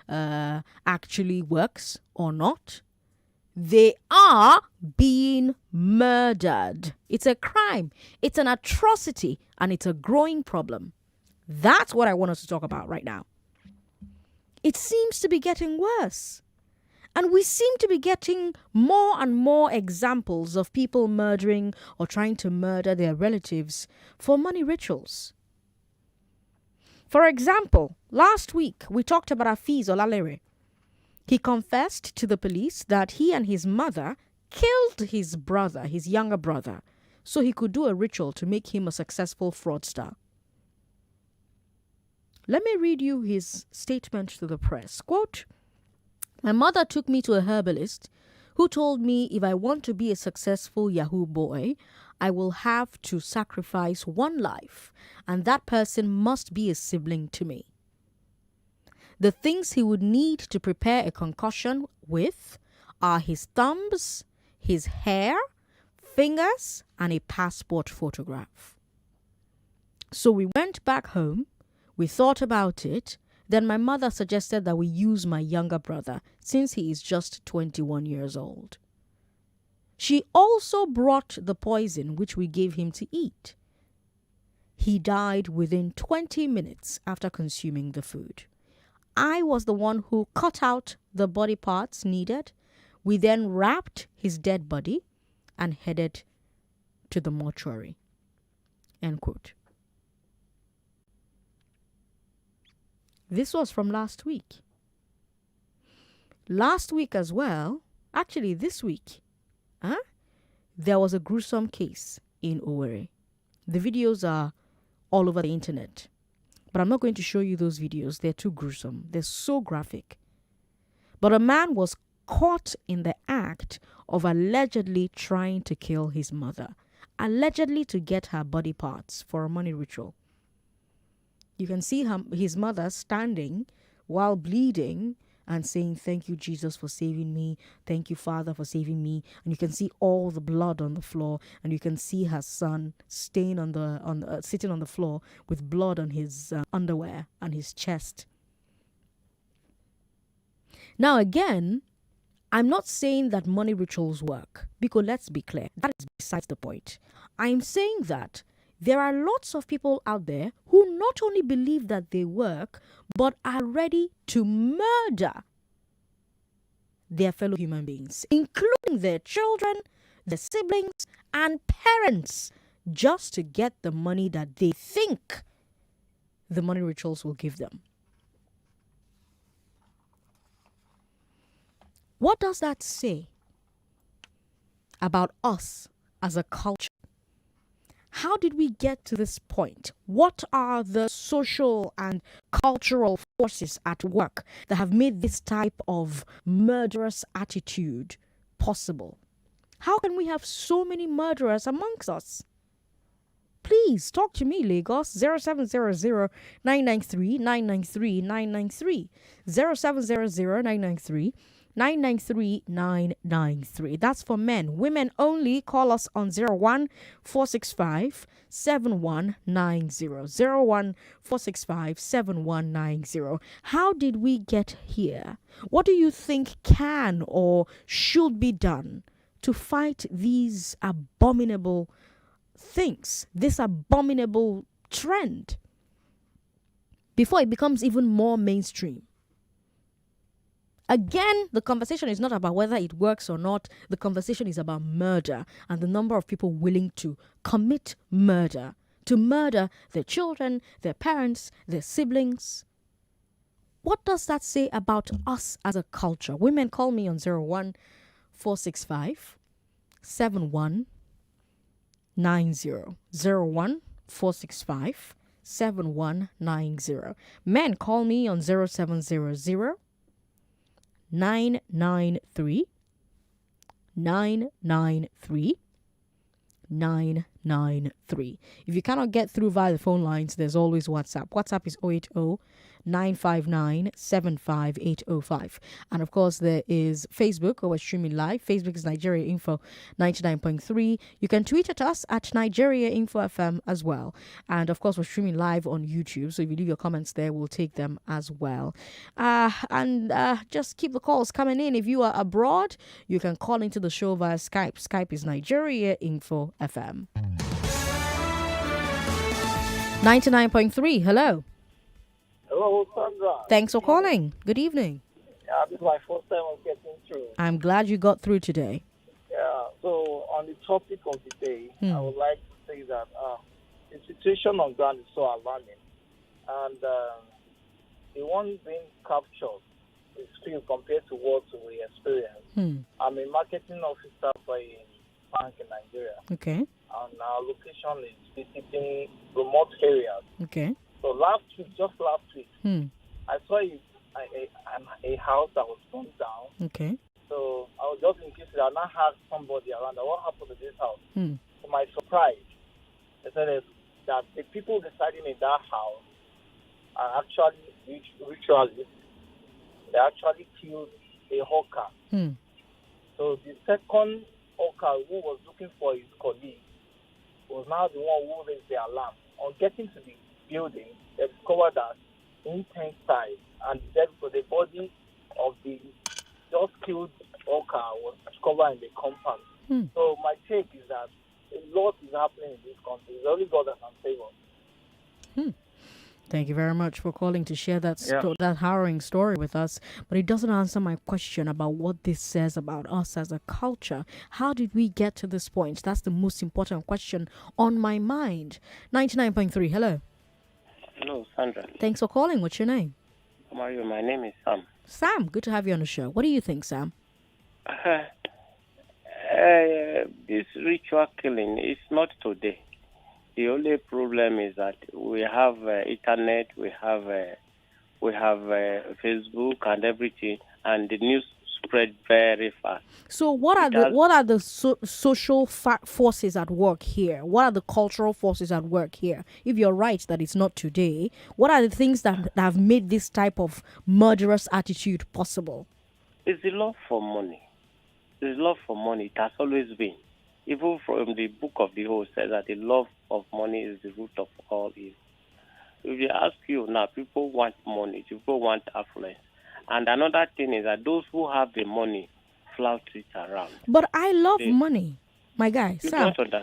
actually works or not. They are being murdered. It's a crime. It's an atrocity, and it's a growing problem. That's what I want us to talk about right now. It seems to be getting worse. And we seem to be getting more and more examples of people murdering or trying to murder their relatives for money rituals. For example, last week we talked about Afiz Olalere. He confessed to the police that he and his mother killed his brother, his younger brother, so he could do a ritual to make him a successful fraudster. Let me read you his statement to the press. Quote, "My mother took me to a herbalist who told me if I want to be a successful Yahoo boy, I will have to sacrifice one life, and that person must be a sibling to me. The things he would need to prepare a concussion with are his thumbs, his hair, fingers, and a passport photograph. So we went back home, we thought about it, then my mother suggested that we use my younger brother since he is just 21 years old. She also brought the poison which we gave him to eat. He died within 20 minutes after consuming the food. I was the one who cut out the body parts needed. We then wrapped his dead body and headed to the mortuary." End quote. This was from last week. Last week as well, actually this week, there was a gruesome case in Owerri. The videos are all over the internet. But I'm not going to show you those videos. They're too gruesome. They're so graphic. But a man was caught in the act of allegedly trying to kill his mother, allegedly to get her body parts for a money ritual. You can see his mother standing while bleeding and saying, "Thank you, Jesus, for saving me. Thank you, Father, for saving me." And you can see all the blood on the floor, and you can see her son sitting on the floor with blood on his underwear and his chest. Now again, I'm not saying that money rituals work, because let's be clear, that is besides the point. I'm saying that there are lots of people out there who not only believe that they work, but are ready to murder their fellow human beings, including their children, their siblings, and parents, just to get the money that they think the money rituals will give them. What does that say about us as a culture? How did we get to this point? What are the social and cultural forces at work that have made this type of murderous attitude possible? How can we have so many murderers amongst us? Please talk to me, Lagos. 0700 993 993 993. 0700 993 993 993. That's for men. Women only, call us on 01 465 7190. 01 465 7190. How did we get here? What do you think can or should be done to fight these abominable things, this abominable trend, before it becomes even more mainstream? Again, the conversation is not about whether it works or not. The conversation is about murder and the number of people willing to commit murder, to murder their children, their parents, their siblings. What does that say about us as a culture? Women, call me on 01 465 7190. 01 465 7190. Men, call me on 0700 993 993 993. If you cannot get through via the phone lines, there's always WhatsApp. WhatsApp is 080 0917-959-75805. And of course, there is Facebook, or we're streaming live. Facebook is Nigeria Info 99.3. You can tweet at us at Nigeria Info FM as well. And of course, we're streaming live on YouTube. So if you leave your comments there, we'll take them as well. And just keep the calls coming in. If you are abroad, you can call into the show via Skype. Skype is Nigeria Info FM. 99.3. Hello. Hello, Sandra. Thanks for calling. Good evening. Yeah, this is my first time of getting through. I'm glad you got through today. Yeah, so on the topic of the day, I would like to say that the situation on ground is so alarming. And the one being captured is few compared to what we experience. I'm a marketing officer for a bank in Nigeria. Okay. And our location is visiting remote areas. Okay. So just last week, I saw a house that was burned down. Okay. So I was just interested. I now asked somebody around, what happened to this house? To my surprise, they said that the people residing in that house are actually ritualists. They actually killed a hawker. So the second hawker who was looking for his colleague was now the one who raised the alarm. On getting to the building, they discovered that inside and the body of the just killed hawker was discovered in the compound. So my take is that a lot is happening in this country. It's only God that can save us. Thank you very much for calling to share that that harrowing story with us. But it doesn't answer my question about what this says about us as a culture. How did we get to this point? That's the most important question on my mind. 99.3, hello. Hello, Sandra. Thanks for calling. What's your name? How are you? My name is Sam. Sam, good to have you on the show. What do you think, Sam? This ritual killing is not today. The only problem is that we have internet, we have Facebook and everything, and the news spread very fast. So what are the social forces at work here? What are the cultural forces at work here? If you're right that it's not today, what are the things that have made this type of murderous attitude possible? It's the love for money. The love for money. It has always been. Even from the book of the whole says that the love of money is the root of all evil. If you ask you now, people want money, people want affluence. And another thing is that those who have the money flout it around. But I love money, my guy. Sam, hold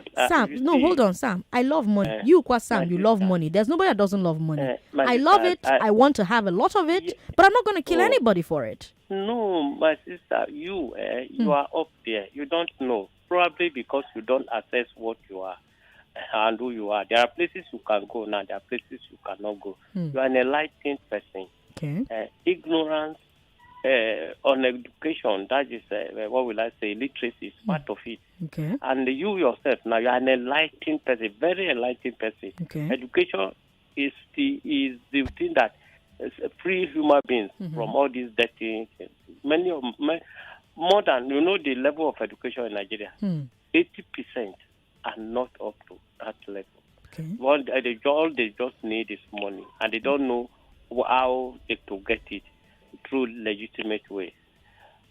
on, Sam. I love money. Sam, you love money. There's nobody that doesn't love money. I love it. I want to have a lot of it, but I'm not going to kill anybody for it. No, my sister, you are up there. You don't know. Probably because you don't assess what you are and who you are. There are places you can go now. There are places you cannot go. You are an enlightened person. Okay. Ignorance on education, that is, what will I say, literacy is part of it. Okay. And you yourself, now you are an enlightened person, very enlightened person. Okay. Education is the thing that free human beings from all these dirty things. More than, the level of education in Nigeria, 80% are not up to that level. Okay. All they just need is money, and they don't know how to get it through legitimate ways.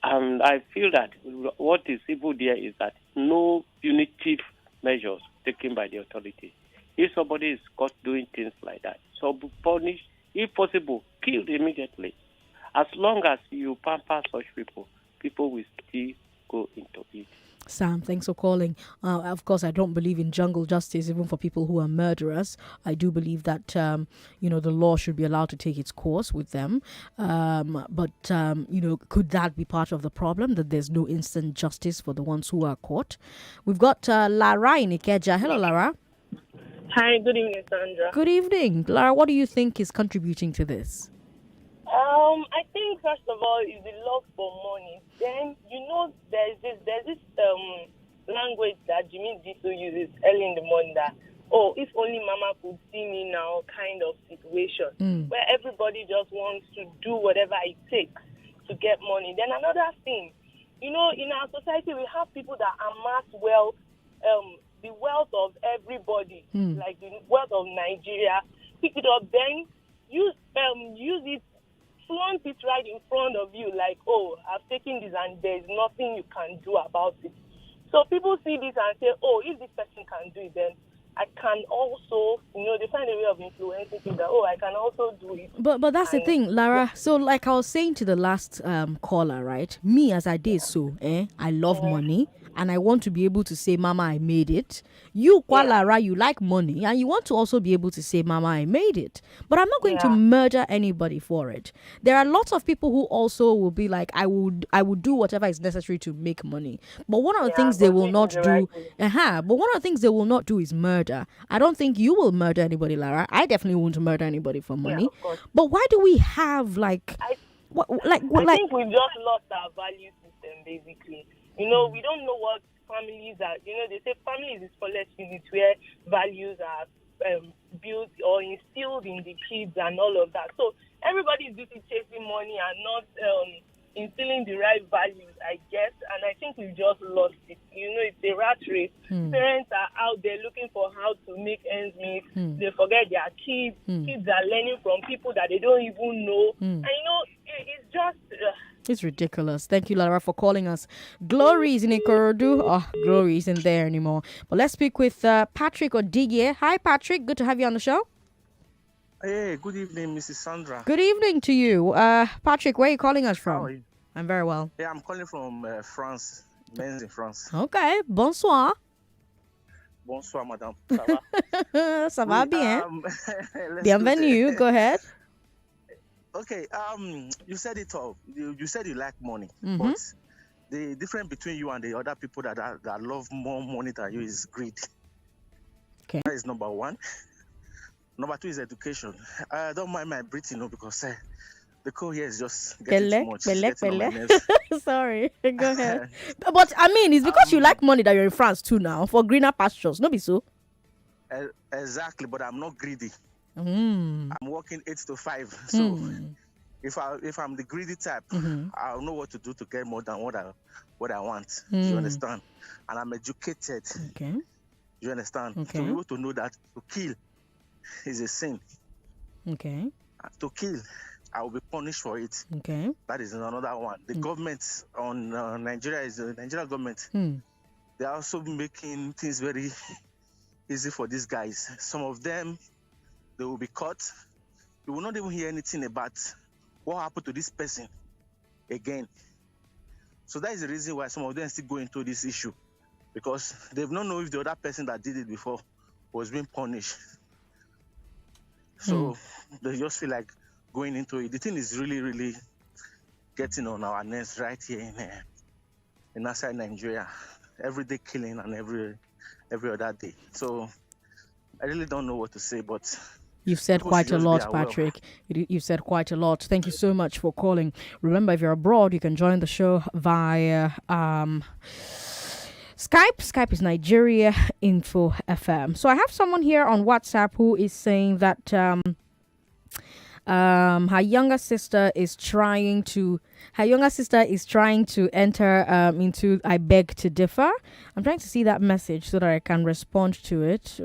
And I feel that what is evil there is that no punitive measures taken by the authorities. If somebody is caught doing things like that, so be punished, if possible, killed immediately. As long as you pamper such people will still go into it. Sam, thanks for calling. Of course, I don't believe in jungle justice, even for people who are murderers. I do believe that, the law should be allowed to take its course with them. But could that be part of the problem, that there's no instant justice for the ones who are caught? We've got Lara in Ikeja. Hello, Lara. Hi, good evening, Sandra. Good evening. Lara, what do you think is contributing to this? I think first of all is the love for money. Then there's this language that Jimmy Diso uses early in the morning that if only Mama could see me now kind of situation where everybody just wants to do whatever it takes to get money. Then another thing, in our society we have people that amass wealth, the wealth of everybody, like the wealth of Nigeria, pick it up, then use it, flaunt it right in front of you, like, oh, I've taken this and there's nothing you can do about it. So people see this and say, oh, if this person can do it, then I can also, they find a way of influencing people that, oh, I can also do it. But that's the thing, Lara. So like I was saying to the last caller, right? Me as I did so, I love money and I want to be able to say, Mama, I made it. You, Lara, you like money and you want to also be able to say, Mama, I made it. But I'm not going to murder anybody for it. There are lots of people who also will be like, I would do whatever is necessary to make money. But one of the things they will not do, but one of the things they will not do is murder. I don't think you will murder anybody, Lara. I definitely won't murder anybody for money. But why do we have I think we've just lost our value system, basically. We don't know what families are. They say families is smallest unit where values are built or instilled in the kids and all of that. So everybody is busy chasing money and not instilling the right values, I guess. And I think we've just lost it. It's a rat race. Parents are out there looking for how to make ends meet. They forget their kids. Kids are learning from people that they don't even know. And it's just... It's ridiculous. Thank you, Lara, for calling us. Glory is in Ikorodu. Oh, Glory isn't there anymore. But let's speak with Patrick Odigie. Hi, Patrick. Good to have you on the show. Hey, good evening, Mrs. Sandra. Good evening to you. Patrick, where are you calling us from? How are you? I'm very well. Yeah, I'm calling from France. Men's in France. Okay. Bonsoir. Bonsoir, madame. Ça va? Ça va bien. Bienvenue. Go ahead. Okay, you said it all. You said you like money, but the difference between you and the other people that love more money than you is greed. Okay. That is number one. Number two is education. I don't mind my breathing, because the cold here is just getting too much. Getting on my nerves. Sorry, go ahead. But I mean, it's because you like money that you're in France too now for greener pastures. No, be so. Exactly, but I'm not greedy. I'm working 8 to 5, so if I'm the greedy type, I'll know what to do to get more than what I want. You understand? And I'm educated. Okay. You understand? Okay. To be able to know that to kill is a sin. Okay. To kill, I will be punished for it. Okay. That is another one. The government on Nigeria is the Nigerian government. They are also making things very easy for these guys. Some of them, they will be caught. You will not even hear anything about what happened to this person again. So that is the reason why some of them still go into this issue, because they've not know if the other person that did it before was being punished. So they just feel like going into it. The thing is really, really getting on our nerves right here in outside Nigeria. Every day killing and every other day. So I really don't know what to say, but you've said quite a lot, Patrick. You've said quite a lot. Thank you so much for calling. Remember, if you're abroad, you can join the show via Skype. Skype is Nigeria Info FM. So I have someone here on WhatsApp who is saying that her younger sister is trying to enter into I beg to differ. I'm trying to see that message so that I can respond to it.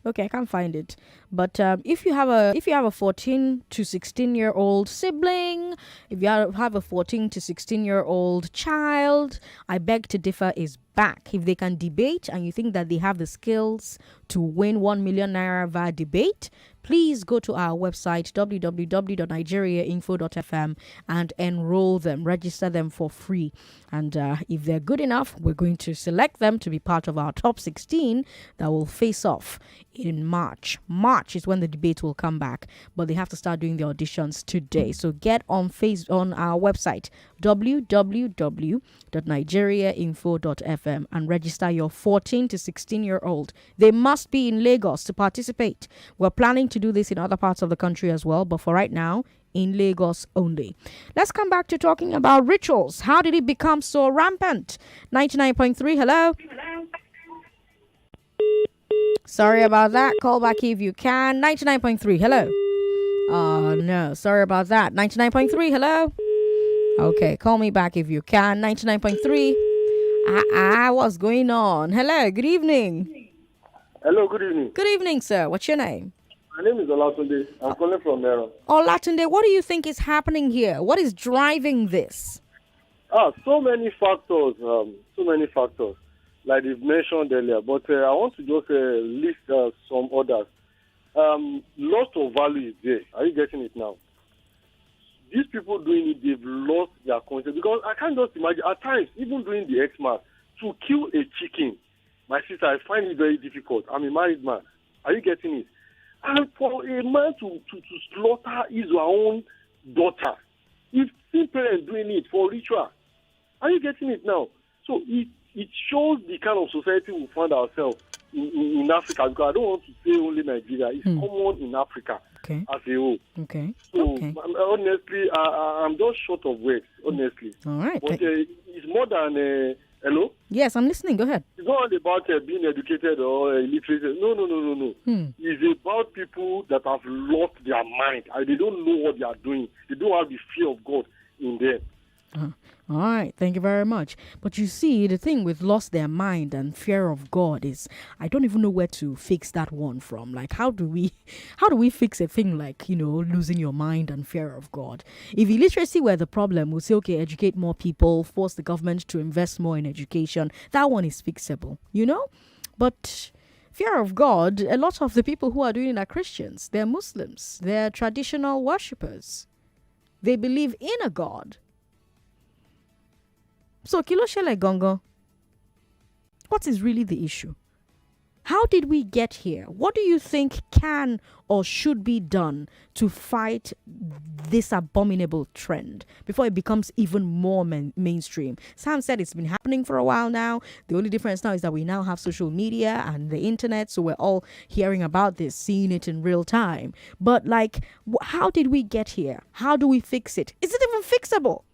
Okay, I can't find it. But if you have a 14 to 16 year old sibling, if you have a 14 to 16 year old child, I beg to differ is back. If they can debate and you think that they have the skills to win 1 million naira via debate, please go to our website www.nigeriainfo.fm and enroll them, register them for free. And if they're good enough, we're going to select them to be part of our top 16 that will face off in March. March is when the debate will come back, but they have to start doing the auditions today. So get on our website www.nigeriainfo.fm and register your 14 to 16 year old. They must be in Lagos to participate. We're planning to do this in other parts of the country as well, but for right now, in Lagos only. Let's come back to talking about rituals. How did it become so rampant? 99.3, hello? Sorry about that. Call back if you can. 99.3, hello? Oh, no. Sorry about that. 99.3, hello? Okay, call me back if you can. 99.3. What's going on? Hello, good evening. Hello, good evening. Good evening, sir. What's your name? My name is Olatunde. I'm calling from Mero. Olatunde, what do you think is happening here? What is driving this? So many factors. Like you've mentioned earlier. But I want to just list some others. Loss of value is there. Are you getting it now? These people doing it, they've lost their conscience. Because I can't just imagine, at times, even during the Xmas, to kill a chicken, my sister, I find it very difficult. I'm a married man. Are you getting it? And for a man to slaughter his own daughter, if still parents doing it for ritual, are you getting it now? So it shows the kind of society we find ourselves in Africa. Because I don't want to say only Nigeria. It's common in Africa as a whole. Okay. So honestly, I'm just short of words. Honestly. All right. But it's more than hello. Yes, I'm listening. Go ahead. It's not about being educated or illiterate. No. It's about people that have lost their mind. They don't know what they are doing. They don't have the fear of God in them. All right, thank you very much. But you see, the thing with lost their mind and fear of God is I don't even know where to fix that one from. Like, how do we fix a thing like, losing your mind and fear of God? If illiteracy were the problem, we'll say, okay, educate more people, force the government to invest more in education. That one is fixable, But fear of God, a lot of the people who are doing it are Christians. They're Muslims. They're traditional worshippers. They believe in a God. So, Kilo Shele Gongo, what is really the issue? How did we get here? What do you think can or should be done to fight this abominable trend before it becomes even more mainstream? Sam said it's been happening for a while now. The only difference now is that we now have social media and the internet, so we're all hearing about this, seeing it in real time. But how did we get here? How do we fix it? Is it even fixable?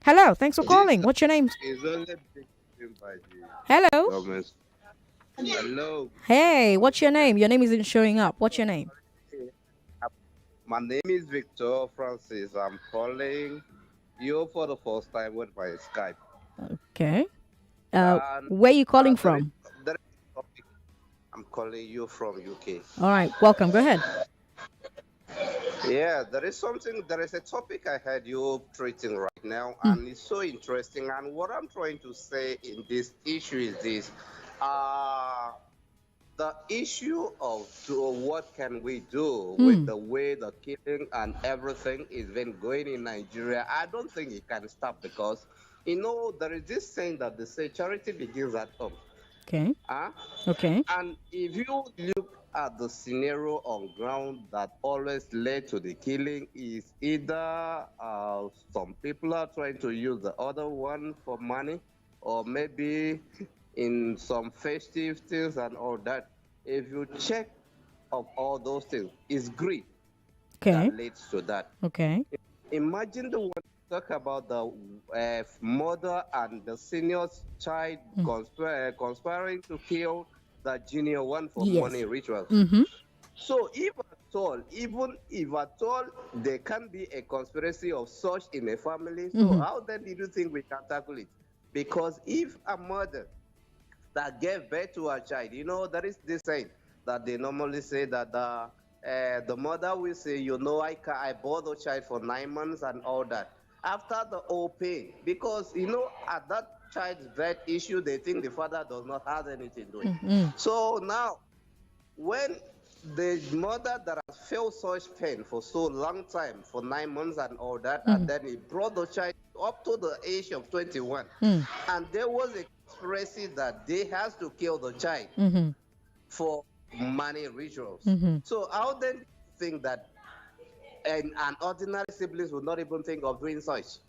Hello, thanks for calling. What's your name? Hello. Hello. Hey, what's your name? Your name isn't showing up. What's your name? My name is Victor Francis. I'm calling you for the first time with my Skype. Okay. Where are you calling from? I'm calling you from UK. All right, welcome. Go ahead. Yeah, there is a topic I heard you treating right now, and it's so interesting. And what I'm trying to say in this issue is this. The issue of what can we do with the way the killing and everything is been going in Nigeria, I don't think it can stop because, there is this saying that they say charity begins at home. Okay. Okay. And if you look at the scenario on ground that always led to the killing is either some people are trying to use the other one for money or maybe in some festive things and all that. If you check of all those things, it's greed that leads to that. Okay. Imagine the one talk about the mother and the senior child conspiring to kill the junior one for money rituals. So even if at all there can be a conspiracy of such in a family, so how then do you think we can tackle it? Because if a mother that gave birth to a child, there is this saying that they normally say that the mother will say, I bore the child for 9 months and all that. After the whole pain, because, at that child's birth issue, they think the father does not have anything doing. So now, when the mother that has felt such pain for so long time, for 9 months and all that, and then he brought the child up to the age of 21, and there was a conspiracy that they has to kill the child for money rituals. So how then do you think that an ordinary siblings would not even think of doing such?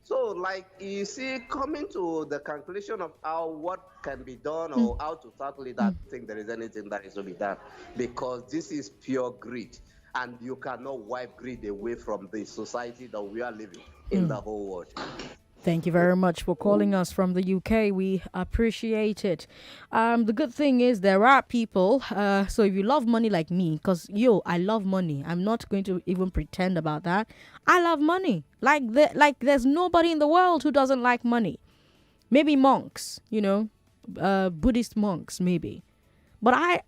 So, you see, coming to the conclusion of what can be done or how to tackle it, I don't think there is anything that is to be done because this is pure greed, and you cannot wipe greed away from the society that we are living in the whole world. Thank you very much for calling us from the UK. We appreciate it. The good thing is there are people. So if you love money like me, because I love money. I'm not going to even pretend about that. I love money. Like there's nobody in the world who doesn't like money. Maybe monks, Buddhist monks, maybe. But I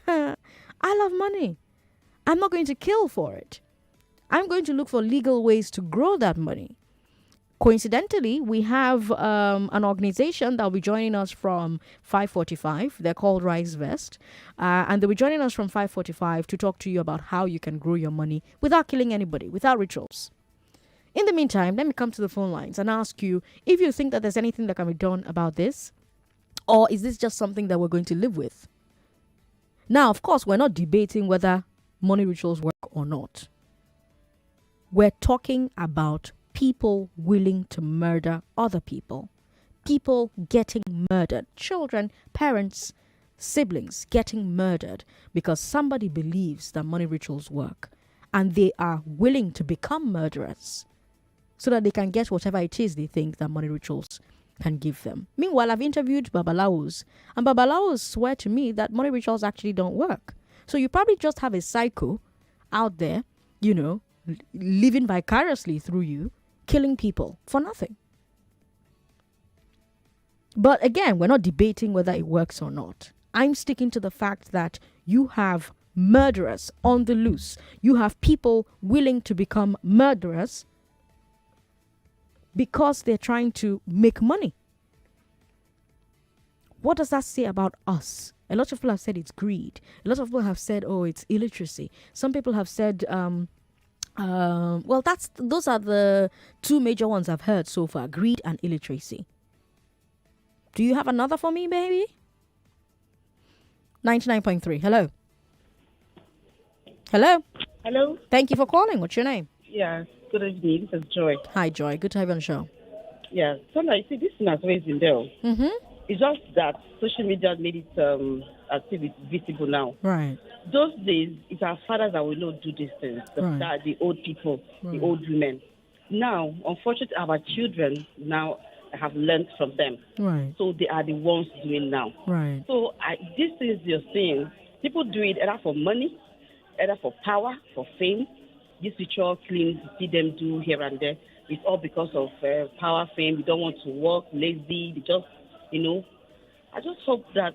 I love money. I'm not going to kill for it. I'm going to look for legal ways to grow that money. Coincidentally, we have an organization that will be joining us from 5:45. They're called Rise Vest. And they'll be joining us from 5:45 to talk to you about how you can grow your money without killing anybody, without rituals. In the meantime, let me come to the phone lines and ask you if you think that there's anything that can be done about this, or is this just something that we're going to live with? Now, of course, we're not debating whether money rituals work or not. We're talking about people willing to murder other people. People getting murdered. Children, parents, siblings getting murdered because somebody believes that money rituals work and they are willing to become murderers so that they can get whatever it is they think that money rituals can give them. Meanwhile, I've interviewed Babalawos, and Babalawos swear to me that money rituals actually don't work. So you probably just have a psycho out there, living vicariously through you, killing people for nothing. But again, we're not debating whether it works or not. I'm sticking to the fact that you have murderers on the loose. You have people willing to become murderers because they're trying to make money. What does that say about us? A lot of people have said it's greed. A lot of people have said, oh, it's illiteracy. Some people have said, those are the two major ones I've heard so far, greed and illiteracy. Do you have another for me, baby? 99.3. Hello. Hello. Thank you for calling. What's your name? Yeah. Good evening. This is Joy. Hi, Joy. Good to have you on the show. Yeah. Sandra, you see, this thing has always been there. Mm-hmm. It's just that social media made it activity visible now. Right. Those days, it's our fathers that will not do these things. The old people, the old women. Now, unfortunately, our children now have learned from them. Right. So they are the ones doing now. Right. So these things you're saying, people do it either for money, either for power, for fame. This ritual cleans, you see them do here and there. It's all because of power, fame. You don't want to work, lazy. They just, I just hope that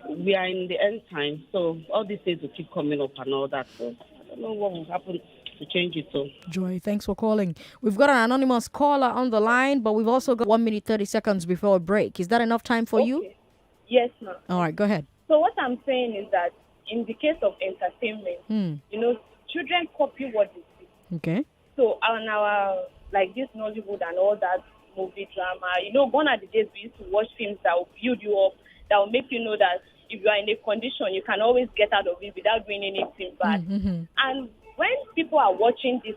we are in the end time. So all these things will keep coming up and all that. So I don't know what will happen to change it. So Joy, thanks for calling. We've got an anonymous caller on the line, but we've also got 1 minute 30 seconds before a break. Is that enough time for you? Yes, ma'am. All right, go ahead. So what I'm saying is that in the case of entertainment, children copy what they see. Okay. So on our, like this Nollywood and all that movie drama, gone are the days we used to watch films that will build you up, that will make you know that if you are in a condition, you can always get out of it without doing anything bad. Mm-hmm. And when people are watching these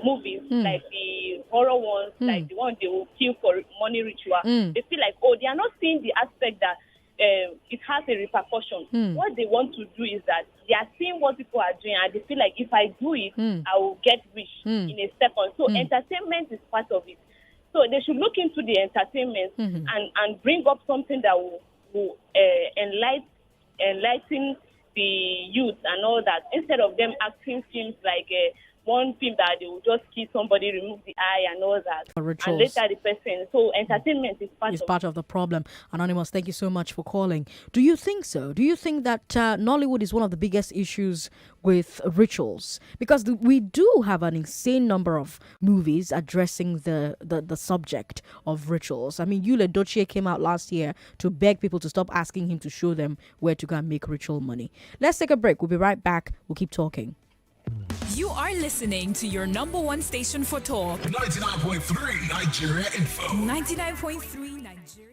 movies, like the horror ones, like the one they will kill for money ritual, they feel like, they are not seeing the aspect that it has a repercussion. What they want to do is that they are seeing what people are doing and they feel like if I do it, I will get rich in a second. So entertainment is part of it. So they should look into the entertainment and bring up something that will enlighten the youth and all that, instead of them acting films like one film that they will just kill somebody, remove the eye and all that, and later the person. So entertainment is part of the problem. Anonymous, thank you so much for calling. Do you think so? Do you think that Nollywood is one of the biggest issues with rituals? Because we do have an insane number of movies addressing the subject of rituals. I mean, Yul Edochie came out last year to beg people to stop asking him to show them where to go and make ritual money. Let's take a break. We'll be right back. We'll keep talking. You are listening to your number one station for talk. 99.3 Nigeria Info. 99.3 Nigeria.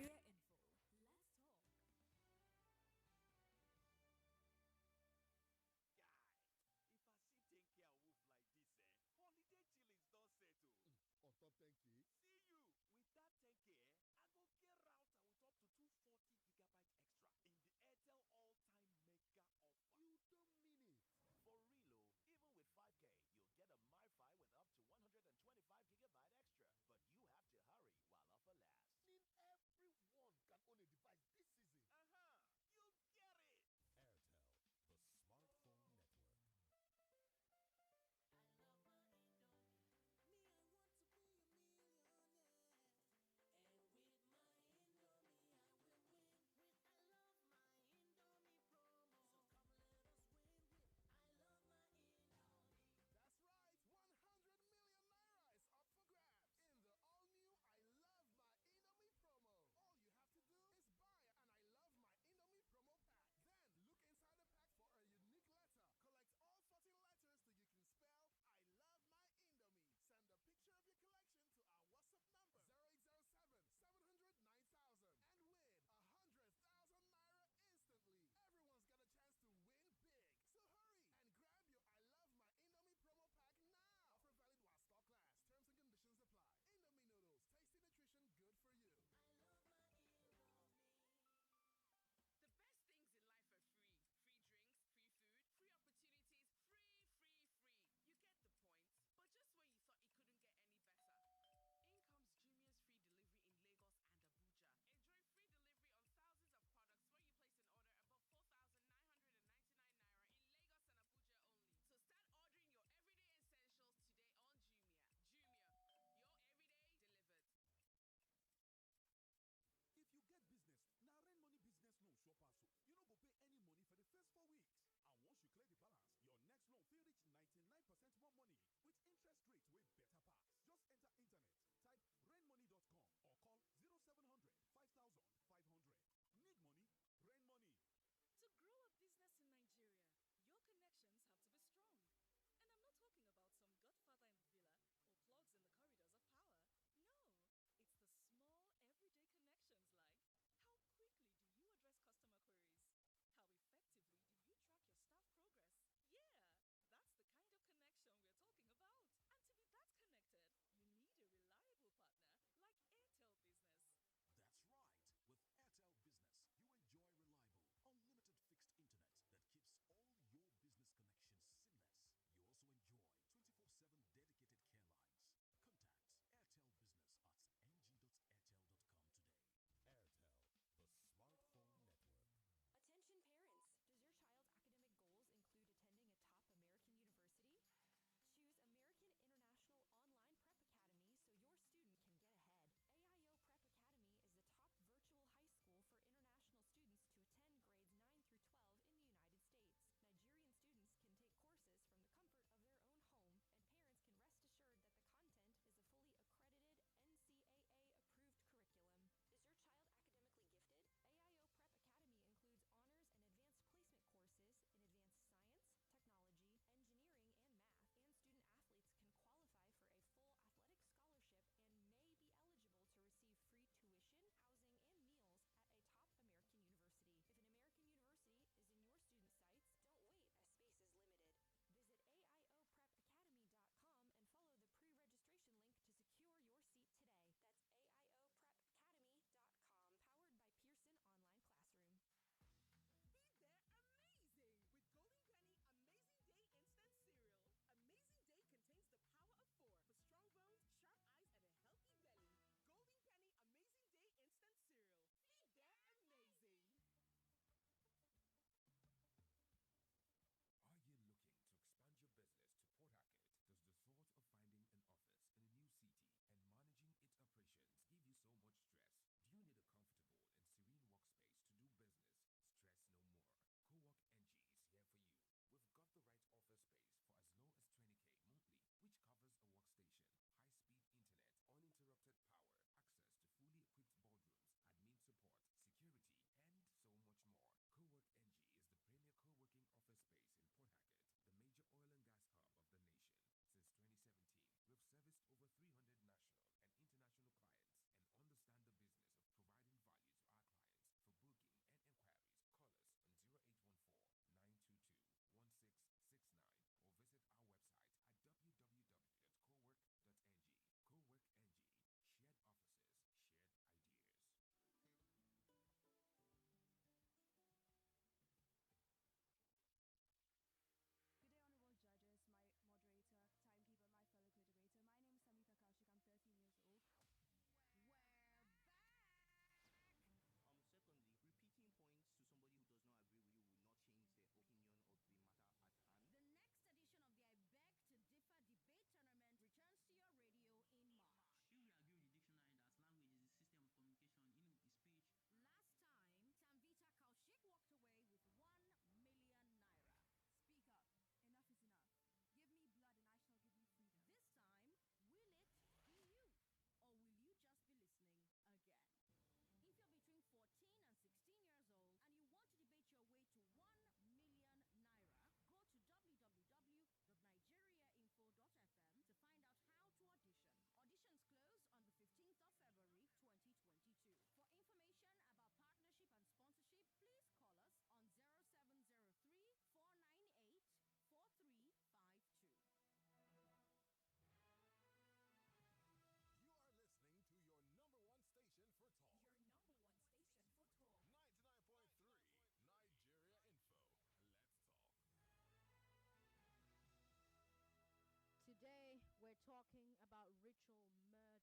About ritual murder.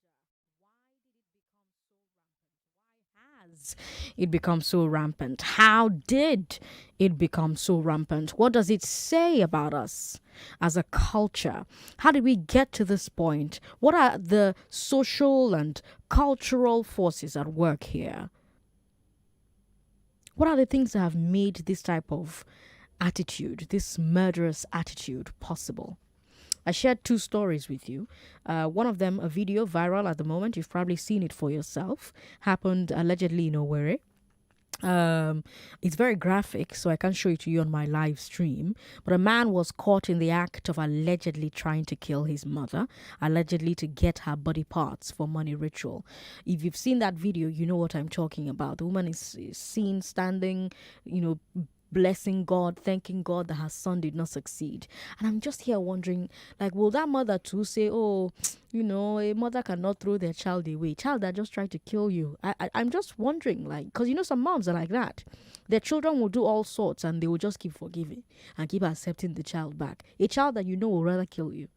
Why did it become so rampant? Why has it become so rampant? How did it become so rampant? What does it say about us as a culture? How did we get to this point? What are the social and cultural forces at work here? What are the things that have made this type of attitude, this murderous attitude, possible? I shared 2 stories with you. One of them, a video viral at the moment, you've probably seen it for yourself, happened allegedly in Owerri. It's very graphic, so I can't show it to you on my live stream. But a man was caught in the act of allegedly trying to kill his mother, allegedly to get her body parts for money ritual. If you've seen that video, you know what I'm talking about. The woman is seen standing, blessing God, thanking God that her son did not succeed. And I'm just here wondering, like, will that mother too say, oh, a mother cannot throw their child away, child that just tried to kill you? I'm just wondering, like, because some moms are like that. Their children will do all sorts and they will just keep forgiving and keep accepting the child back. A child that will rather kill you.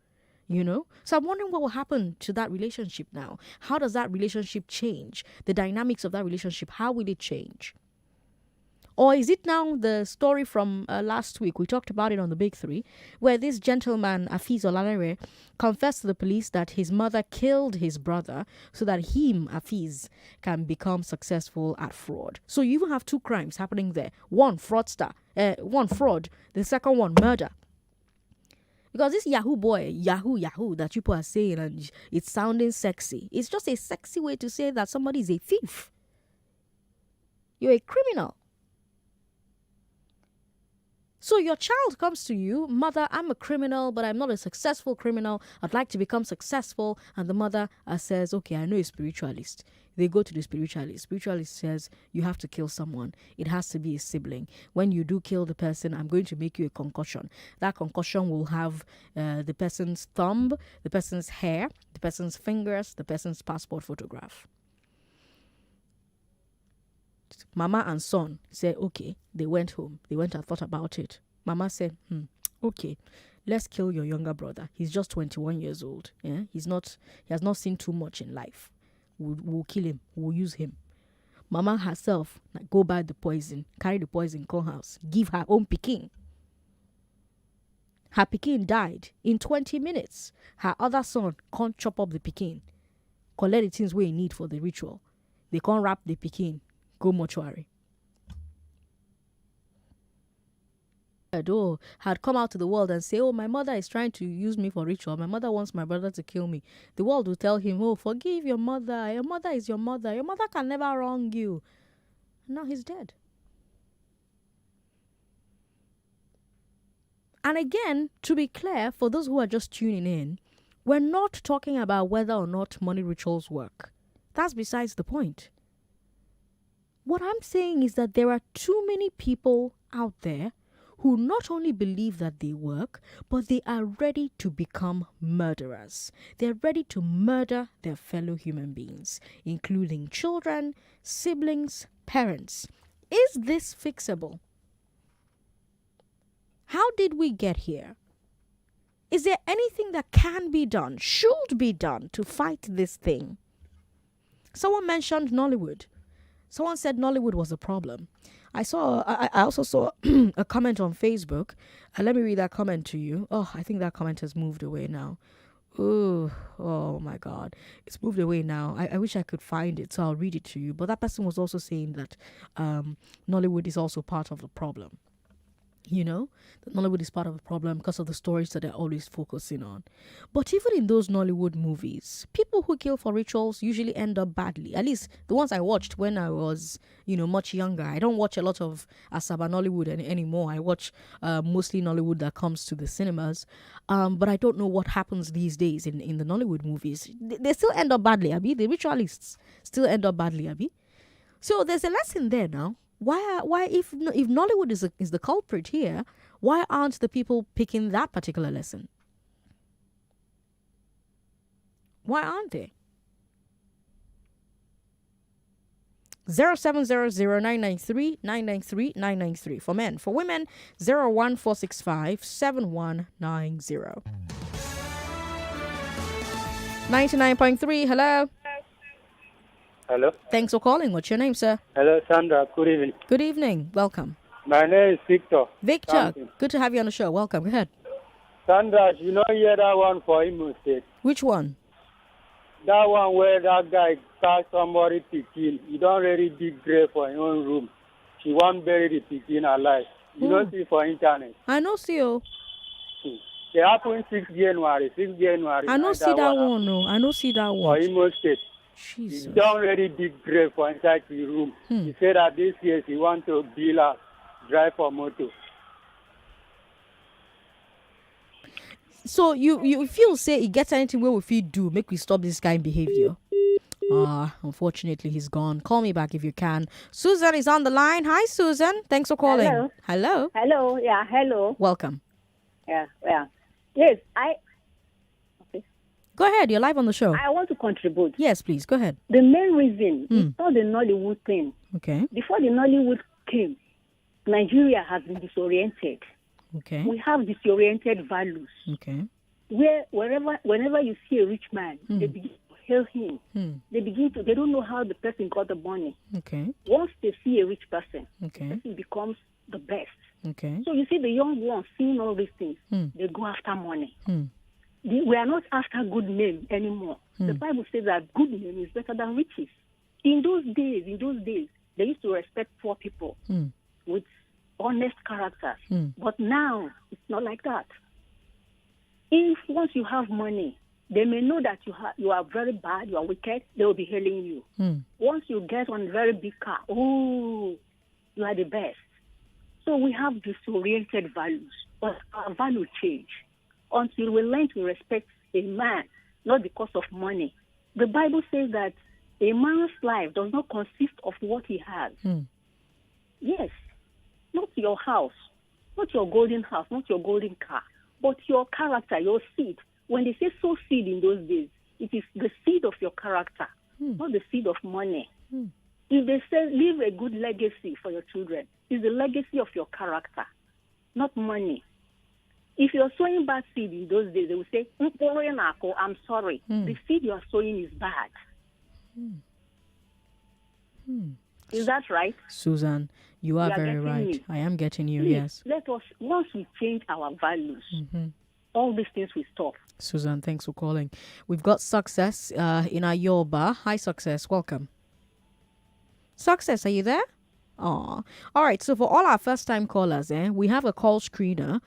So I'm wondering what will happen to that relationship now. How does that relationship change? The dynamics of that relationship, how will it change? Or is it now the story from last week? We talked about it on the Big Three, where this gentleman, Afiz Olalere, confessed to the police that his mother killed his brother so that him, Afiz, can become successful at fraud. So you even have 2 crimes happening there. One, fraudster. One, fraud. The second one, murder. Because this Yahoo boy, Yahoo that people are saying, and it's sounding sexy. It's just a sexy way to say that somebody is a thief. You're a criminal. So your child comes to you, mother, I'm a criminal, but I'm not a successful criminal. I'd like to become successful. And the mother says, okay, I know a spiritualist. They go to the spiritualist. Spiritualist says, you have to kill someone. It has to be a sibling. When you do kill the person, I'm going to make you a concussion. That concussion will have the person's thumb, the person's hair, the person's fingers, the person's passport photograph. Mama and son said, okay. They went home. They went and thought about it. Mama said, okay, let's kill your younger brother. He's just 21 years old. Yeah? He has not seen too much in life. We'll kill him. We'll use him. Mama herself, go buy the poison, carry the poison, come house, give her own pikin. Her pikin died in 20 minutes. Her other son can't chop up the pikin, collect the things we need for the ritual. They can't wrap the pikin, go mortuary. Had come out to the world and say, oh, my mother is trying to use me for ritual. My mother wants my brother to kill me. The world will tell him, oh, forgive your mother. Your mother is your mother. Your mother can never wrong you. And now he's dead. And again, to be clear, for those who are just tuning in, we're not talking about whether or not money rituals work. That's besides the point. What I'm saying is that there are too many people out there who not only believe that they work, but they are ready to become murderers. They're ready to murder their fellow human beings, including children, siblings, parents. Is this fixable? How did we get here? Is there anything that can be done, should be done to fight this thing? Someone mentioned Nollywood. Someone said Nollywood was a problem. I also saw a comment on Facebook. Let me read that comment to you. Oh, I think that comment has moved away now. Oh my God. It's moved away now. I wish I could find it, so I'll read it to you. But that person was also saying that Nollywood is also part of the problem. That Nollywood is part of the problem because of the stories that they're always focusing on. But even in those Nollywood movies, people who kill for rituals usually end up badly. At least the ones I watched when I was, much younger. I don't watch a lot of Asaba Nollywood anymore. I watch mostly Nollywood that comes to the cinemas. But I don't know what happens these days in the Nollywood movies. They still end up badly, Abi. The ritualists still end up badly, Abi. So there's a lesson there now. Why if Nollywood is the culprit here, why aren't the people picking that particular lesson? Why aren't they? 0700-993-993-993 for men. For women, 01465-7190. 99.3, hello. Hello. Thanks for calling. What's your name, sir? Hello, Sandra. Good evening. Good evening. Welcome. My name is Victor. Victor, Something. good to have you on the show. Welcome. Go ahead. Sandra, you know hear that one for Imo State? Which one? That one where that guy cast somebody pikin. He don't really dig grave for his own room. She won't bury the pikin alive. You don't see for internet. I know, see you. It happened 6 January. 6 January. I don't see that one, no. I don't see that For one. Imo State. Jesus. He don't really dig grave for inside the room. He said that this year he want to build a drive for motor. So you feel say he gets anything where we do, make we stop this kind of behavior. Unfortunately he's gone. Call me back if you can. Susan is on the line. Hi Susan. Thanks for calling. Hello. Hello. Yeah, hello. Welcome. Yeah. Yes, Go ahead, you're live on the show. I want to contribute. Yes, please, go ahead. The main reason is not the Nollywood thing. Okay. Before the Nollywood came, Nigeria has been disoriented. Okay. We have disoriented values. Okay. Whenever you see a rich man, they begin to hail him. They don't know how the person got the money. Okay. Once they see a rich person, okay, the person becomes the best. Okay. So you see the young ones seeing all these things, they go after money. We are not after good name anymore. The Bible says that good name is better than riches. In those days, they used to respect poor people with honest characters. But now, it's not like that. If once you have money, they may know that you are very bad, you are wicked, they will be hailing you. Once you get on a very big car, you are the best. So we have disoriented values, but our value change until we learn to respect a man, not because of money. The Bible says that a man's life does not consist of what he has. Yes, not your house, not your golden house, not your golden car, but your character, your seed. When they say sow seed in those days, it is the seed of your character, not the seed of money. If they say leave a good legacy for your children, it's the legacy of your character, not money. If you're sowing bad seed in those days, they will say, I'm sorry. The seed you are sowing is bad. Is that right? Susan, you are very right. Me. I am getting you, Please, yes. Let us, once we change our values, all these things will stop. Susan, thanks for calling. We've got Success in Ayoba. Hi, Success. Welcome. Success, are you there? All right, so for all our first-time callers, we have a call screener.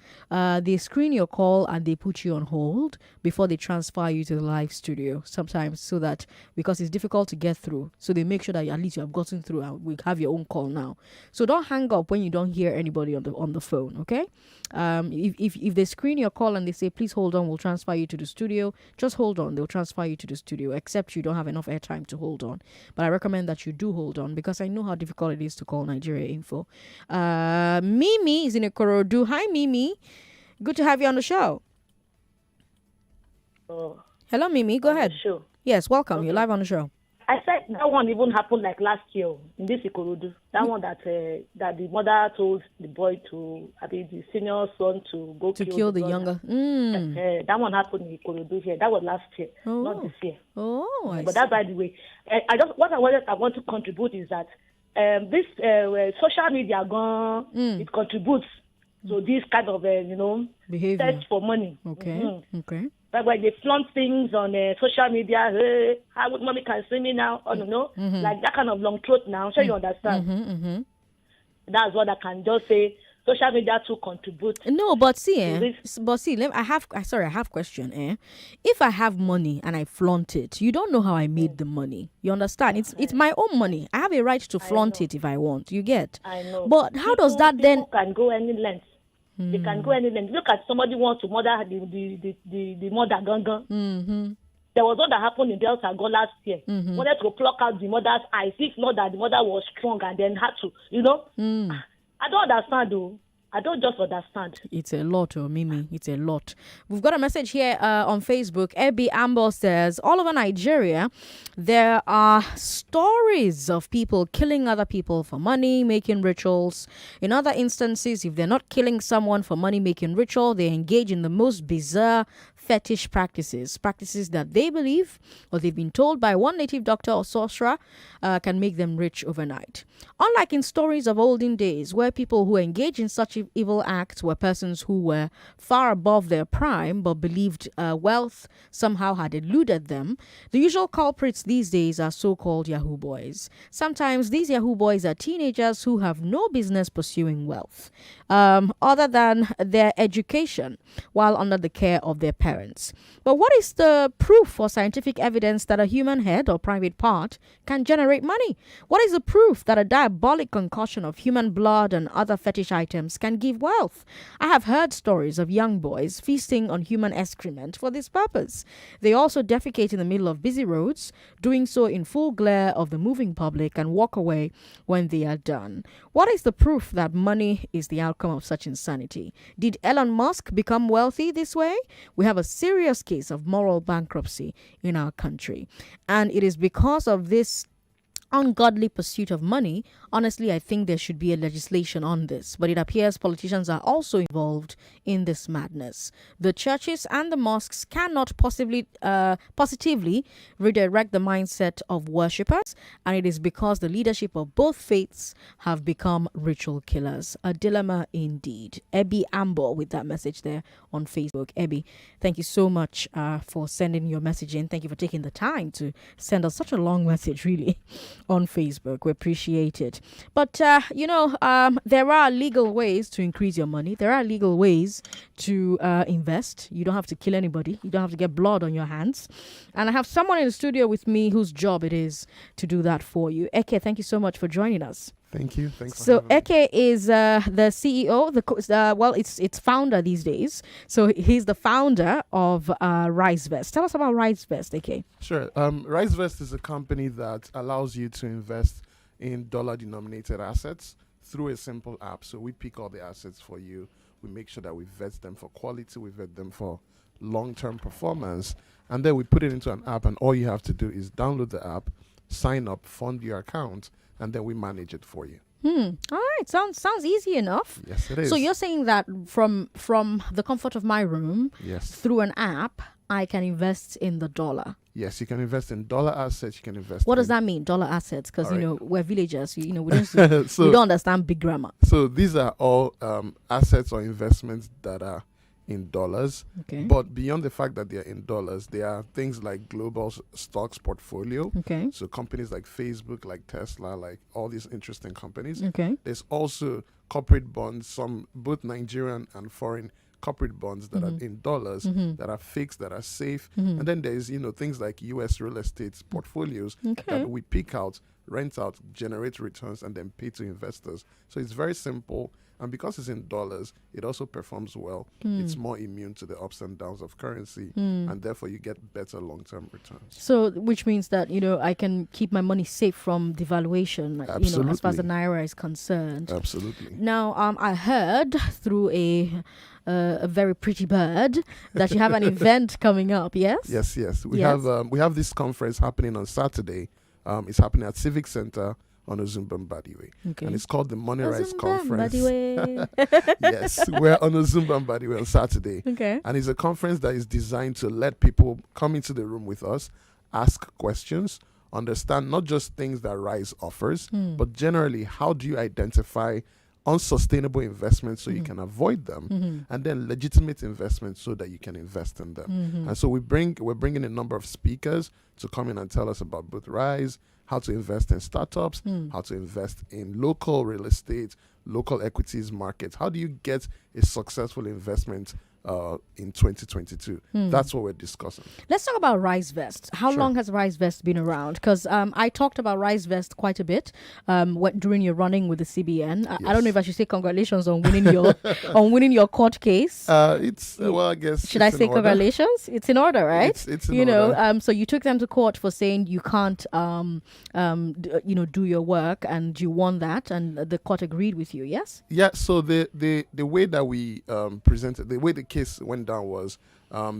They screen your call and they put you on hold before they transfer you to the live studio. Sometimes so that, because it's difficult to get through, so they make sure that at least you have gotten through and we have your own call now. So don't hang up when you don't hear anybody on the phone, okay? If they screen your call and they say, please hold on, we'll transfer you to the studio, just hold on, they'll transfer you to the studio, except you don't have enough airtime to hold on. But I recommend that you do hold on because I know how difficult it is to call Nigeria Info. Mimi is in Ikorodu. Hi, Mimi. Good to have you on the show. Hello, Mimi. Go ahead. Sure. Yes, welcome. You're live on the show. I said that one even happened like last year in this Ikorodu. That one that the mother told the boy the senior son to go kill the younger. That one happened in Ikorodu here. That was last year, not this year. But that's by the way. I want to contribute is that this social media it contributes to this kind of behavior, search for money. Okay. Okay. Like when they flaunt things on social media, hey, how would mommy can see me now? Or like that kind of long throat now. I'm sure you understand. That's what I can just say. Social media to contribute. No, but see, I have a question. If I have money and I flaunt it, you don't know how I made the money. You understand? It's my own money. I have a right to flaunt it if I want. You get? I know. But how does that then? People can go any length. They can go any length. Look at somebody wants to murder the mother gangan. There was one that happened in Delta Go last year. Wanted to pluck out the mother's eyes. If not that the mother was strong and then had to, I don't understand though. I don't just understand. It's a lot, Mimi. It's a lot. We've got a message here on Facebook. Ebi Ambo says, all over Nigeria, there are stories of people killing other people for money, making rituals. In other instances, if they're not killing someone for money, making ritual, they engage in the most bizarre fetish practices that they believe or they've been told by one native doctor or sorcerer can make them rich overnight. Unlike in stories of olden days where people who engage in such evil acts were persons who were far above their prime but believed wealth somehow had eluded them, the usual culprits these days are so-called Yahoo boys. Sometimes these Yahoo boys are teenagers who have no business pursuing wealth other than their education while under the care of their parents. But what is the proof or scientific evidence that a human head or private part can generate money? What is the proof that a diabolic concoction of human blood and other fetish items can give wealth? I have heard stories of young boys feasting on human excrement for this purpose. They also defecate in the middle of busy roads, doing so in full glare of the moving public, and walk away when they are done. What is the proof that money is the outcome of such insanity? Did Elon Musk become wealthy this way? We have a serious case of moral bankruptcy in our country. And it is because of this ungodly pursuit of money. Honestly, I think there should be a legislation on this, but it appears politicians are also involved in this madness. The churches and the mosques cannot positively redirect the mindset of worshippers, and it is because the leadership of both faiths have become ritual killers. A dilemma indeed. Ebby Amber with that message there on Facebook. Ebby, thank you so much for sending your message in. Thank you for taking the time to send us such a long message, really, on Facebook. We appreciate it. But, there are legal ways to increase your money. There are legal ways to invest. You don't have to kill anybody. You don't have to get blood on your hands. And I have someone in the studio with me whose job it is to do that for you. Eke, thank you so much for joining us. Thank you. Thanks for having me. Eke is the CEO, it's founder these days. So he's the founder of RiseVest. Tell us about RiseVest, Eke. Sure. RiseVest is a company that allows you to invest in dollar-denominated assets through a simple app. So we pick all the assets for you. We make sure that we vet them for quality. We vet them for long-term performance. And then we put it into an app, and all you have to do is download the app, sign up, fund your account, and then we manage it for you. All right. Sounds easy enough. Yes, it is. So you're saying that from the comfort of my room, yes, through an app, I can invest in the dollar. Yes, you can invest in dollar assets. You can invest. What does that mean, dollar assets? Because we're villagers. We don't so, we don't understand big grammar. So these are all assets or investments that are in dollars. Okay. But beyond the fact that they are in dollars, there are things like global stocks portfolio. Okay. So companies like Facebook, like Tesla, like all these interesting companies. Okay. There's also corporate bonds, some both Nigerian and foreign corporate bonds that are in dollars, that are fixed, that are safe. And then there's, things like US real estate portfolios that we pick out, rent out, generate returns, and then pay to investors. So it's very simple. And because it's in dollars, it also performs well. It's more immune to the ups and downs of currency, and therefore you get better long-term returns. So, which means that, I can keep my money safe from devaluation, Absolutely. As far as the Naira is concerned. Absolutely. Now, I heard through a very pretty bird that you have an event coming up, yes? Yes. We have this conference happening on Saturday. It's happening at Civic Center on Ozumbambadiwe. Okay. And it's called the Money Rise Conference. Ozumbambadiwe. Yes, we're on Ozumbambadiwe on Saturday. Okay. And it's a conference that is designed to let people come into the room with us, ask questions, understand not just things that Rise offers, but generally how do you identify unsustainable investments so you can avoid them, and then legitimate investments so that you can invest in them. And so we're bringing a number of speakers to come in and tell us about both Rise, how to invest in startups, how to invest in local real estate, local equities markets. How do you get a successful investment in 2022? That's what we're discussing. Let's talk about RiseVest. How long has RiseVest been around? Because I talked about RiseVest quite a bit during your running with the CBN. I don't know if I should say congratulations on winning your court case. I guess. Should I say congratulations? It's in order, right? It's in order. So you took them to court for saying you can't, do your work, and you won that, and the court agreed with you. Yes. Yeah. So the way that we presented, the way the case went down was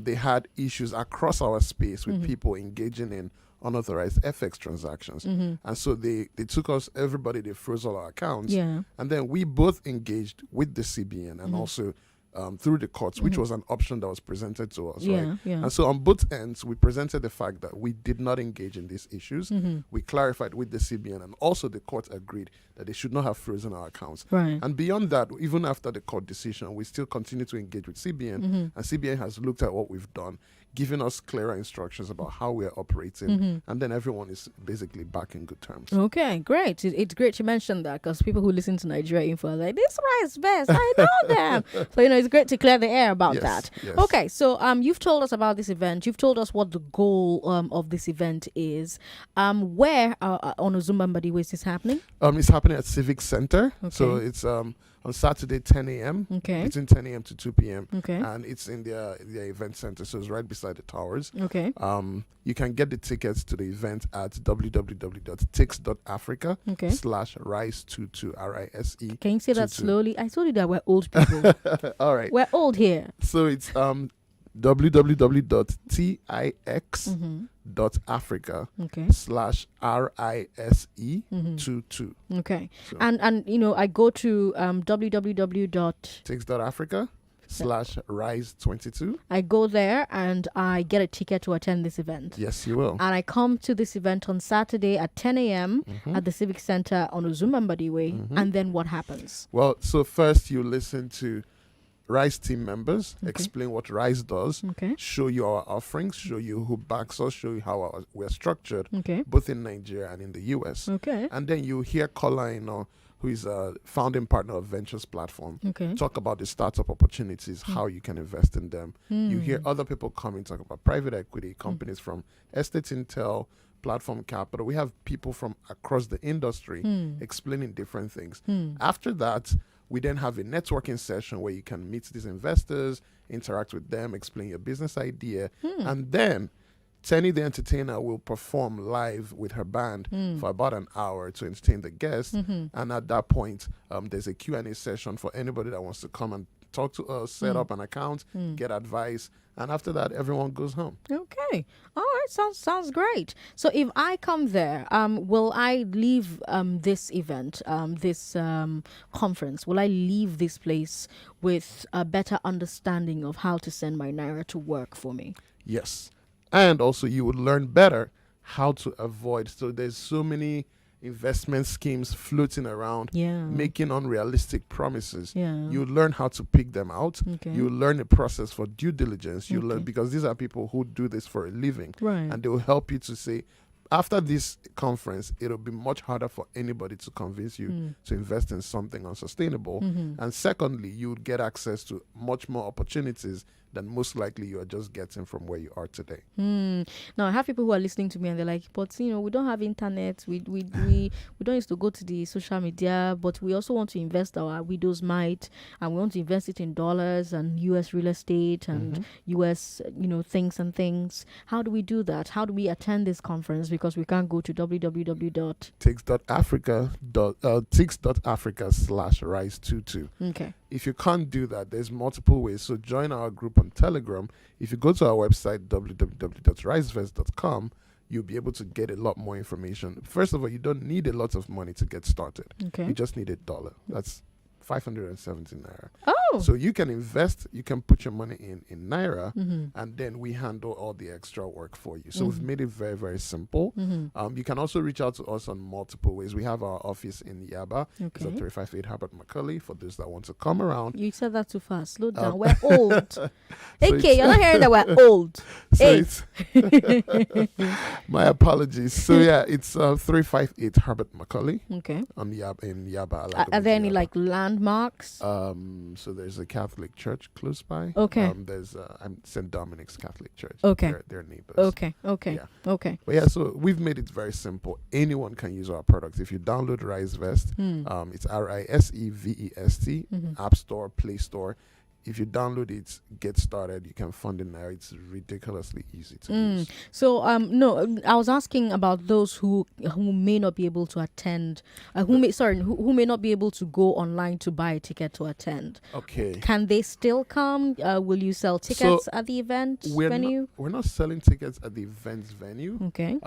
they had issues across our space with people engaging in unauthorized FX transactions. And so they took us, everybody, they froze all our accounts. Yeah. And then we both engaged with the CBN and also through the courts, which was an option that was presented to us, Yeah, right? yeah. And so on both ends, we presented the fact that we did not engage in these issues. We clarified with the CBN, and also the court agreed that they should not have frozen our accounts. Right. And beyond that, even after the court decision, we still continue to engage with CBN, and CBN has looked at what we've done, giving us clearer instructions about how we're operating, and then everyone is basically back in good terms. Okay, great. It's great you mentioned that, because people who listen to Nigeria Info are like, this Rice Vest, I know them. So, it's great to clear the air about that. Yes. Okay, so you've told us about this event. You've told us what the goal of this event is. Where on Ozumbambadi is this happening? It's happening at Civic Center. Okay. So it's on Saturday, 10 a.m. Okay. Between 10 a.m. to 2 p.m. Okay. And it's in the event center, so it's right beside the towers. Okay. You can get the tickets to the event at www.tix.africa /rise22 RISE. Can you say that slowly? I told you that we're old people. All right. We're old here. So it's www.tix.africa /RISE22. Okay. So, And I go to tix.africa /rise22. I go there and I get a ticket to attend this event. Yes, you will. And I come to this event on Saturday at 10 a.m. at the Civic Center on Ozumbambadi Way. And then what happens? Well, so first you listen to RISE team members, explain what RISE does, show you our offerings, show you who backs us, show you how we're structured, both in Nigeria and in the US. Okay. And then you hear Kola, who is a founding partner of Ventures Platform, talk about the startup opportunities, how you can invest in them. You hear other people come and talk about private equity, companies from Estate Intel, Platform Capital. We have people from across the industry explaining different things. After that, we then have a networking session where you can meet these investors, interact with them, explain your business idea, and then Tenny the entertainer will perform live with her band for about an hour to entertain the guests. And at that point, there's a Q&A session for anybody that wants to come and talk to us, set up an account, get advice, and after that, everyone goes home. Okay. All right. Sounds great. So if I come there, will I leave this event, this conference, will I leave this place with a better understanding of how to send my Naira to work for me? Yes. And also you would learn better how to avoid. So there's so many investment schemes floating around, making unrealistic promises. You learn how to pick them out. You learn the process for due diligence. You learn, because these are people who do this for a living, and they will help you to say, after this conference, it'll be much harder for anybody to convince you to invest in something unsustainable. And secondly, you would get access to much more opportunities than most likely you are just getting from where you are today. Now, I have people who are listening to me and they're like, but we don't have internet. We don't used to go to the social media, but we also want to invest our widow's mite, and we want to invest it in dollars and US real estate and US, things. How do we do that? How do we attend this conference? Because we can't go to tix.africa /rise22. Okay. If you can't do that, there's multiple ways. So join our group on Telegram. If you go to our website, www.risevest.com, you'll be able to get a lot more information. First of all, you don't need a lot of money to get started. You just need $1. That's 570 Naira. Oh. So you can invest, you can put your money in Naira, and then we handle all the extra work for you. So we've made it very, very simple. You can also reach out to us on multiple ways. We have our office in Yaba. It's at 358 Herbert Macaulay for those that want to come around. You said that too fast. Slow down. We're old. Okay, you're not hearing that we're old. So my apologies. So yeah, it's 358 Herbert Macaulay. Okay. On Yaba, in Yaba. Are there any landmarks? So there's a Catholic church close by. Okay. There's St. Dominic's Catholic Church. Okay. They're neighbors. Okay. Yeah. Okay. But yeah, so we've made it very simple. Anyone can use our products. If you download RiseVest, it's RISEVEST, App Store, Play Store. If you download it, get started, you can fund it now. It's ridiculously easy to use. So, no, I was asking about those who may not be able to attend, who may not be able to go online to buy a ticket to attend. Okay. Can they still come? Will you sell tickets at the event venue? We're not selling tickets at the event venue. Okay.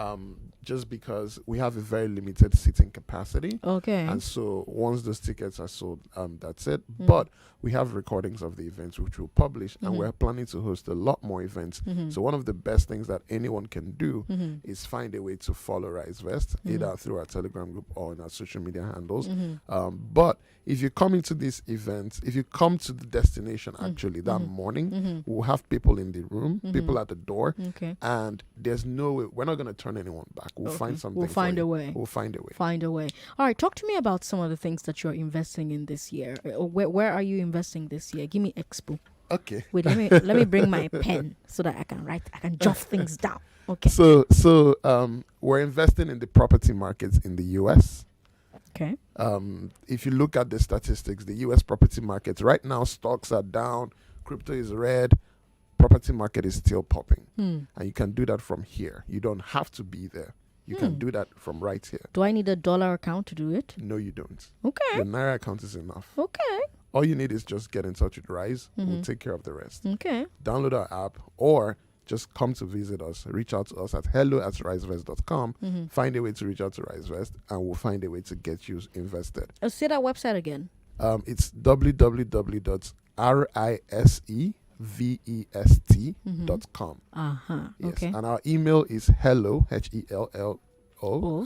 just because we have a very limited seating capacity. Okay. And so once those tickets are sold, that's it. But we have recordings of the events which we'll publish, and we're planning to host a lot more events. So one of the best things that anyone can do is find a way to follow Rise Vest, either through our Telegram group or on our social media handles. But if you come into this event, if you come to the destination actually that morning, we'll have people in the room, people at the door, and there's no way, we're not going to turn anyone back. We'll find something. We'll find a way. We'll find a way. Find a way. All right, talk to me about some of the things that you're investing in this year. Where are you investing this year? Give me expo. Okay. Wait, let me bring my pen so that I can jot things down. Okay. So we're investing in the property markets in the US. Okay. If you look at the statistics, the US property markets right now, stocks are down, crypto is red, property market is still popping. And you can do that from here. You don't have to be there. You can do that from right here. Do I need a dollar account to do it? No, you don't. Okay. Your Naira account is enough. Okay. All you need is just get in touch with Rise. We'll take care of the rest. Okay. Download our app or just come to visit us. Reach out to us at hello@risevest.com. Find a way to reach out to RiseVest, and we'll find a way to get you invested. Say that website again. It's www.risevest.com. Yes. Okay. And our email is hello, HELLO,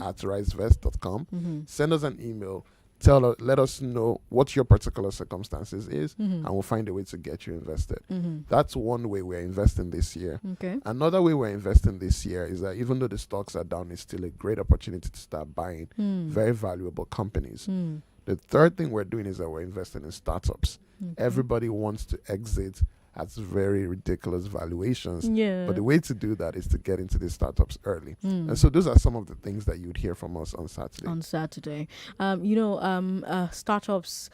at risevest.com. Send us an email. Let us know what your particular circumstances is, and we'll find a way to get you invested. That's one way we're investing this year. Okay. Another way we're investing this year is that even though the stocks are down, it's still a great opportunity to start buying very valuable companies. The third thing we're doing is that we're investing in startups. Everybody wants to exit at very ridiculous valuations. Yeah. But the way to do that is to get into these startups early. And so those are some of the things that you'd hear from us on Saturday. Startups,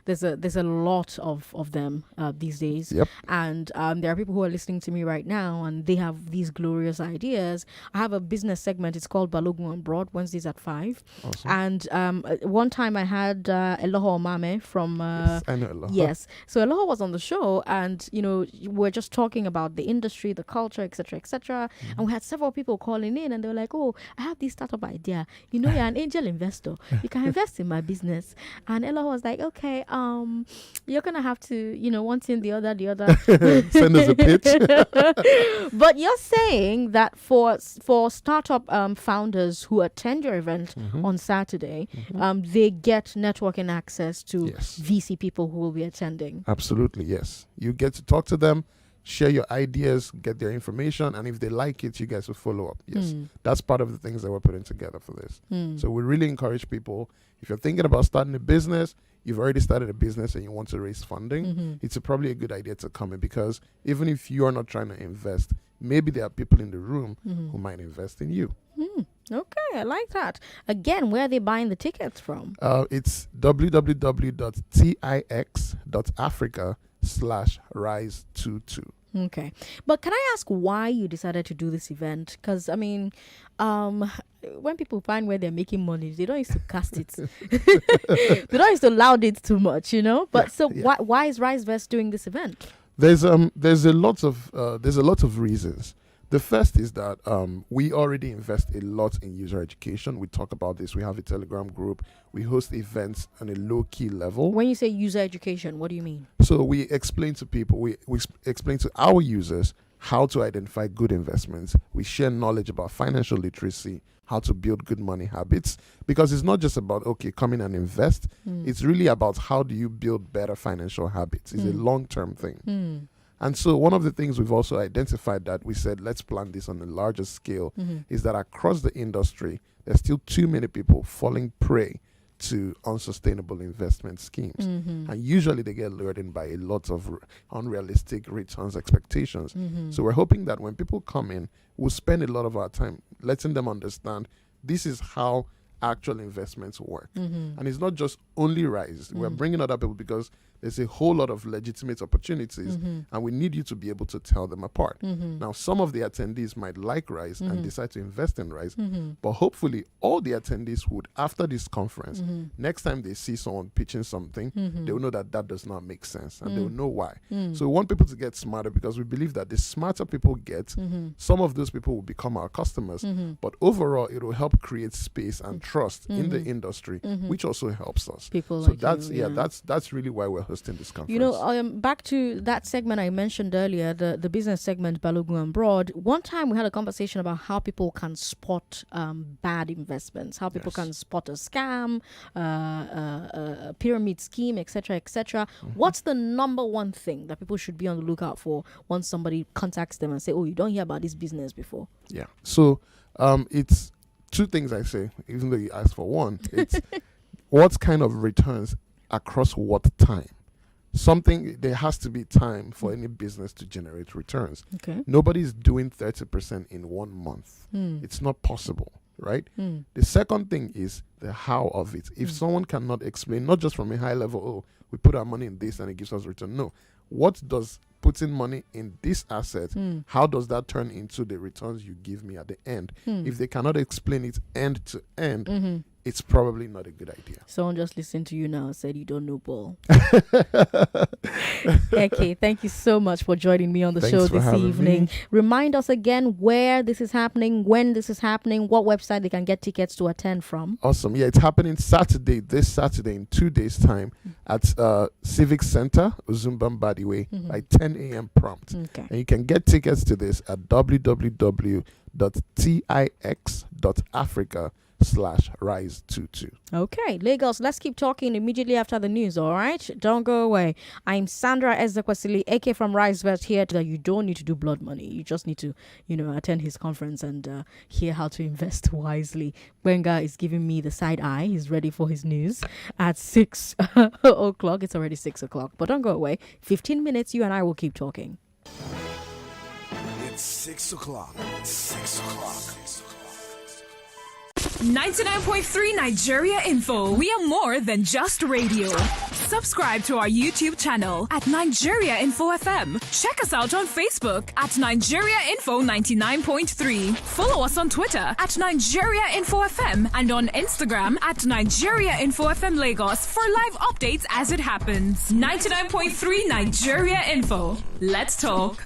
there's a lot of them these days. Yep. And there are people who are listening to me right now, and they have these glorious ideas. I have a business segment. It's called Balogun on Broad, Wednesdays at 5. Awesome. And one time I had Eloho Omame from... yes, I know Eloho. Yes. So Eloho was on the show, and, we're just talking about the industry, the culture, etc., etc. And we had several people calling in, and they were like, oh, I have this startup idea. You're an angel investor. You can invest in my business. And Eloho was like, okay, you're going to have to, one thing, the other. Send us a pitch. But you're saying that for startup founders who attend your event on Saturday, they get networking access to VC people who will be attending. Absolutely, yes. You get to talk to them, share your ideas, get their information, and if they like it, you guys will follow up. Yes, that's part of the things that we're putting together for this. So we really encourage people, if you're thinking about starting a business, you've already started a business and you want to raise funding, it's probably a good idea to come in, because even if you're not trying to invest, maybe there are people in the room who might invest in you. Okay, I like that. Again, where are they buying the tickets from? It's www.tix.africa/rise22. Okay. But can I ask why you decided to do this event? Because, when people find where they're making money, they don't used to cast it. They don't used to loud it too much, But why is RiseVest doing this event? There's a lot of reasons. The first is that we already invest a lot in user education. We talk about this. We have a Telegram group. We host events on a low-key level. When you say user education, what do you mean? So we explain to people, we explain to our users how to identify good investments. We share knowledge about financial literacy, how to build good money habits, because it's not just about, come in and invest. It's really about how do you build better financial habits. It's a long-term thing. And so one of the things we've also identified that we said, let's plan this on a larger scale, is that across the industry, there's still too many people falling prey to unsustainable investment schemes. And usually they get lured in by a lot of unrealistic returns expectations. So we're hoping that when people come in, we'll spend a lot of our time letting them understand this is how actual investments work. And it's not just only Rise. We're bringing other people because there's a whole lot of legitimate opportunities, and we need you to be able to tell them apart. Now, some of the attendees might like Rise and decide to invest in Rise, but hopefully all the attendees would, after this conference, next time they see someone pitching something, they will know that that does not make sense, and they will know why. So we want people to get smarter, because we believe that the smarter people get, some of those people will become our customers, but overall it will help create space and trust in the industry, which also helps us. People so like that's you, that's really why we're hosting this conference. You know, back to that segment I mentioned earlier, the business segment, Balogun and Broad. One time we had a conversation about how people can spot bad investments, how people can spot a scam, a pyramid scheme, etc., etc. What's the number one thing that people should be on the lookout for once somebody contacts them and say, "Oh, you don't hear about this business before"? Yeah. So it's two things I say, even though you asked for one. It's what kind of returns across what time. There has to be time for any business to generate returns. Okay. Nobody's doing 30% in 1 month. It's not possible, right? The second thing is the how of it. If someone cannot explain, not just from a high level, oh, we put our money in this and it gives us return. No. What does putting money in this asset, how does that turn into the returns you give me at the end? If they cannot explain it end to end, it's probably not a good idea. Someone just listened to you now and said you don't know ball. Okay, thank you so much for joining me on the show this evening. Remind us again where this is happening, when this is happening, what website they can get tickets to attend from. Awesome. Yeah, it's happening this Saturday in 2 days' time at Civic Center, Uzumbambadi Way, by 10 a.m. prompt. Okay. And you can get tickets to this at www.tix.africa/rise22. Okay, Lagos, let's keep talking immediately after the news, all right? Don't go away. I'm Sandra Ezekwesili, AK from RiseVest, here that you don't need to do blood money. You just need to, attend his conference and hear how to invest wisely. Benga is giving me the side eye. He's ready for his news at 6 o'clock. It's already 6 o'clock, but don't go away. 15 minutes, you and I will keep talking. It's 6 o'clock. 6 o'clock. 99.3 Nigeria Info. We are more than just radio. Subscribe to our YouTube channel at Nigeria Info FM. Check us out on Facebook at Nigeria Info 99.3. Follow us on Twitter at Nigeria Info FM and on Instagram at Nigeria Info FM Lagos for live updates as it happens. 99.3 Nigeria Info. Let's talk.